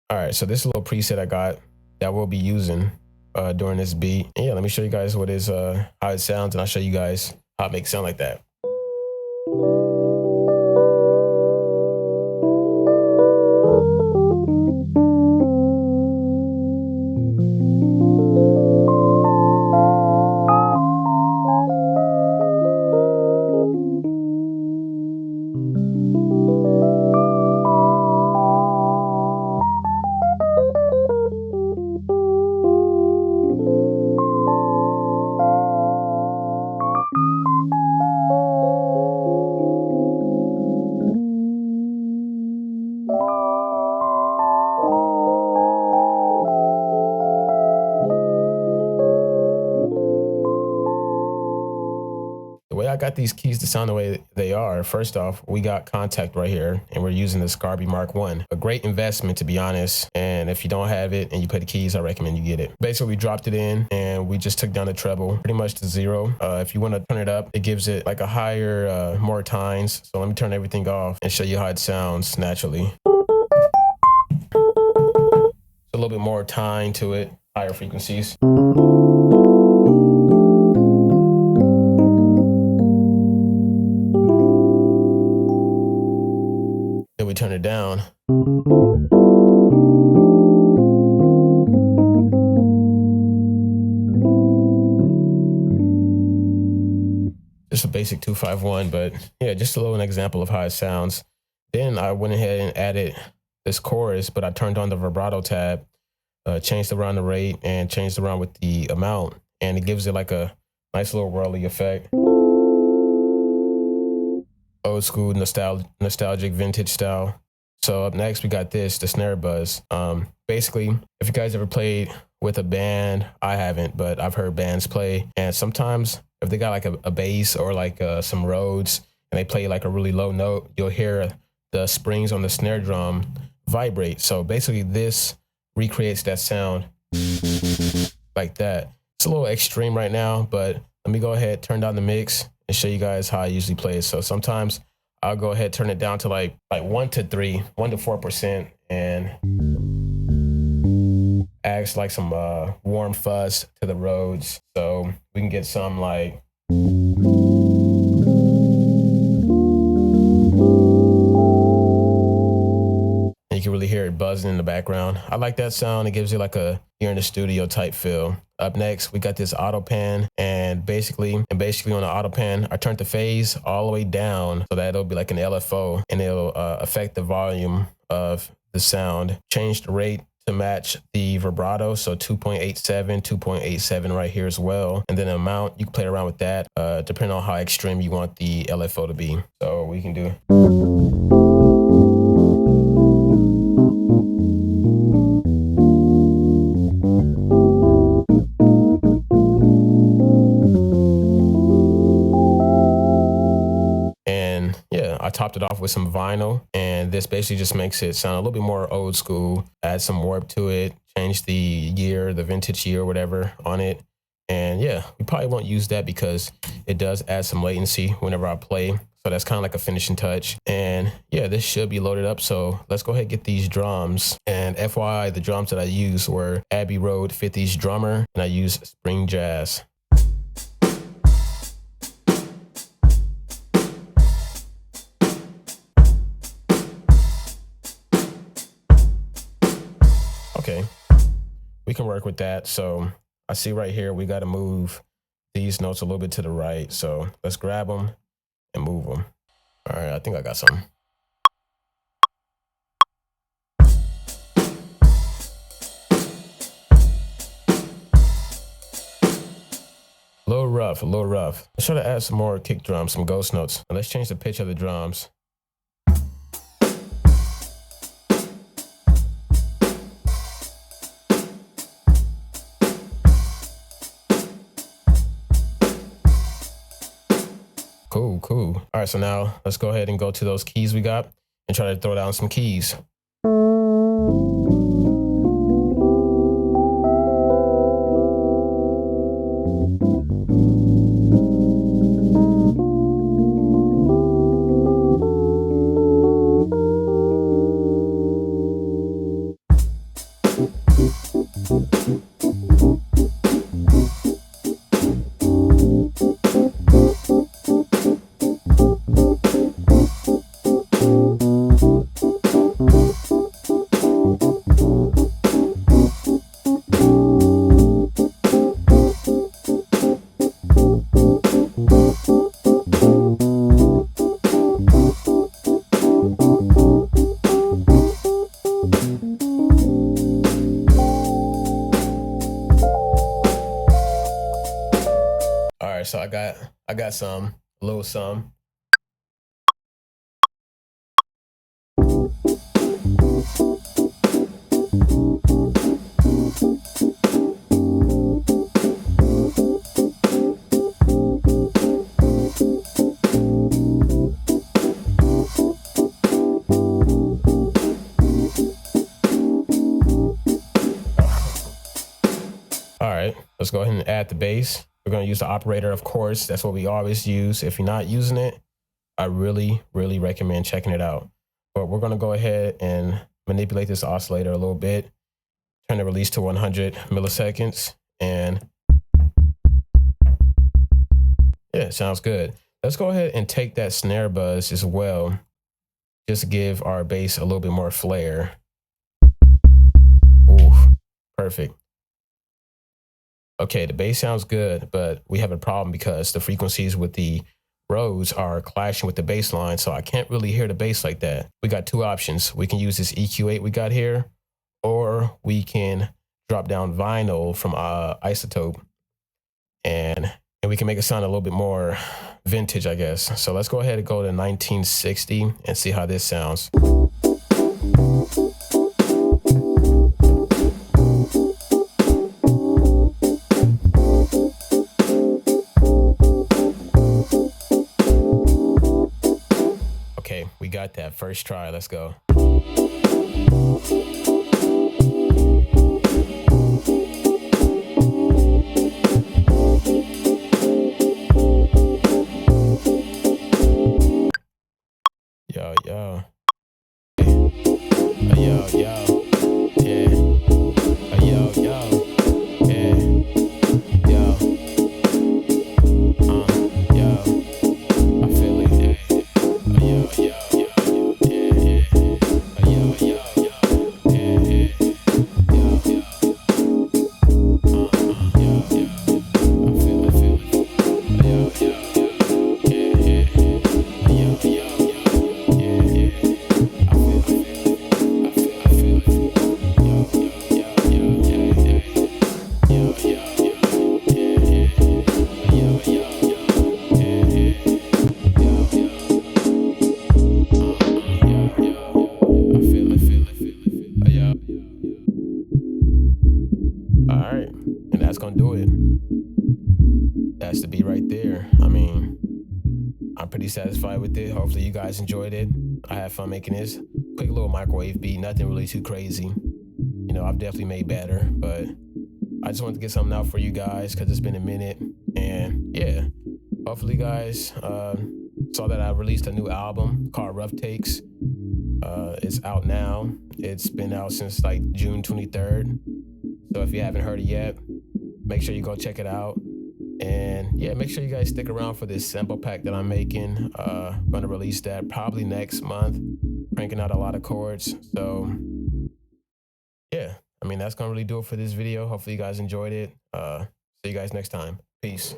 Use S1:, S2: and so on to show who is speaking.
S1: All right, so this little preset I got that we'll be using during this beat. And yeah, let me show you guys what is how it sounds, and I'll show you guys how it makes it sound like that. The way I got these keys to sound the way they are, first off, we got contact right here, and we're using the Scarby Mark 1. A great investment, to be honest, and if you don't have it and you play the keys, I recommend you get it. Basically, we dropped it in, and we just took down the treble pretty much to 0. If you want to turn it up, it gives it like a higher, more tines. So let me turn everything off and show you how it sounds naturally. A little bit more tine to it, higher frequencies. Then we turn it down. Just a basic 251, but yeah, just a little example of how it sounds. Then I went ahead and added this chorus, but I turned on the vibrato tab, changed around the rate, and changed around with the amount, and it gives it like a nice little whirly effect. Old school, nostalgic, vintage style. So up next, we got this, the snare buzz. Basically, if you guys ever played with a band, I haven't, but I've heard bands play, and sometimes if they got like a bass or like some Rhodes, and they play like a really low note, you'll hear the springs on the snare drum vibrate. So basically this recreates that sound like that. It's a little extreme right now, but let me go ahead, turn down the mix, and show you guys how I usually play it. So sometimes I'll go ahead, turn it down to like 1 to 3, 1 to 4%, and add like some warm fuzz to the Rhodes, so we can get some like you can really hear it buzzing in the background. I like that sound. It gives you like a you're in the studio type feel. Up next, we got this auto pan, and basically on the auto pan, I turned the phase all the way down so that it'll be like an LFO, and it'll affect the volume of the sound. Change the rate to match the vibrato, so 2.87 right here as well. And then the amount, you can play around with that, depending on how extreme you want the LFO to be. So we can do. I topped it off with some vinyl, and this basically just makes it sound a little bit more old school, add some warp to it, change the year, the vintage year, whatever on it. And yeah, we probably won't use that because it does add some latency whenever I play. So that's kind of like a finishing touch. And yeah, this should be loaded up. So let's go ahead and get these drums. And FYI, the drums that I used were Abbey Road 50s drummer, and I used Spring Jazz. Okay, we can work with that. So I see right here, we got to move these notes a little bit to the right. So let's grab them and move them. All right, I think I got something. A little rough, a little rough. Let's try to add some more kick drums, some ghost notes. Now let's change the pitch of the drums. Cool. All right, so now let's go ahead and go to those keys we got and try to throw down some keys. so I got a little some. All right, let's go ahead and add the bass. We're going to use the operator, of course. That's what we always use. If you're not using it, I really, really recommend checking it out. But we're going to go ahead and manipulate this oscillator a little bit, turn the release to 100 milliseconds, and yeah, sounds good. Let's go ahead and take that snare buzz as well, just to give our bass a little bit more flair. Ooh, perfect. Okay, the bass sounds good, but we have a problem because the frequencies with the roads are clashing with the bass line, so I can't really hear the bass like that. We got two options. We can use this EQ8 we got here, or we can drop down vinyl from Isotope, and we can make it sound a little bit more vintage, I guess. So let's go ahead and go to 1960 and see how this sounds. Okay, we got that first try. Let's go. Yo, yo. Yo, yo. Yeah. Yo, yo. Yeah. Yo. Yo. I feel it. Yeah. Yo, yo. All right, and that's gonna do it. That's the beat right there. I mean, I'm pretty satisfied with it. Hopefully you guys enjoyed it. I had fun making this. Quick little microwave beat, nothing really too crazy. You know, I've definitely made better, but I just wanted to get something out for you guys because it's been a minute. And yeah, hopefully you guys saw that I released a new album called Rough Takes. It's out now. It's been out since like June 23rd. So if you haven't heard it yet, make sure you go check it out. And yeah, make sure you guys stick around for this sample pack that I'm making. Gonna release that probably next month, cranking out a lot of chords. So yeah, I mean, that's gonna really do it for this video. Hopefully you guys enjoyed it. See you guys next time. Peace.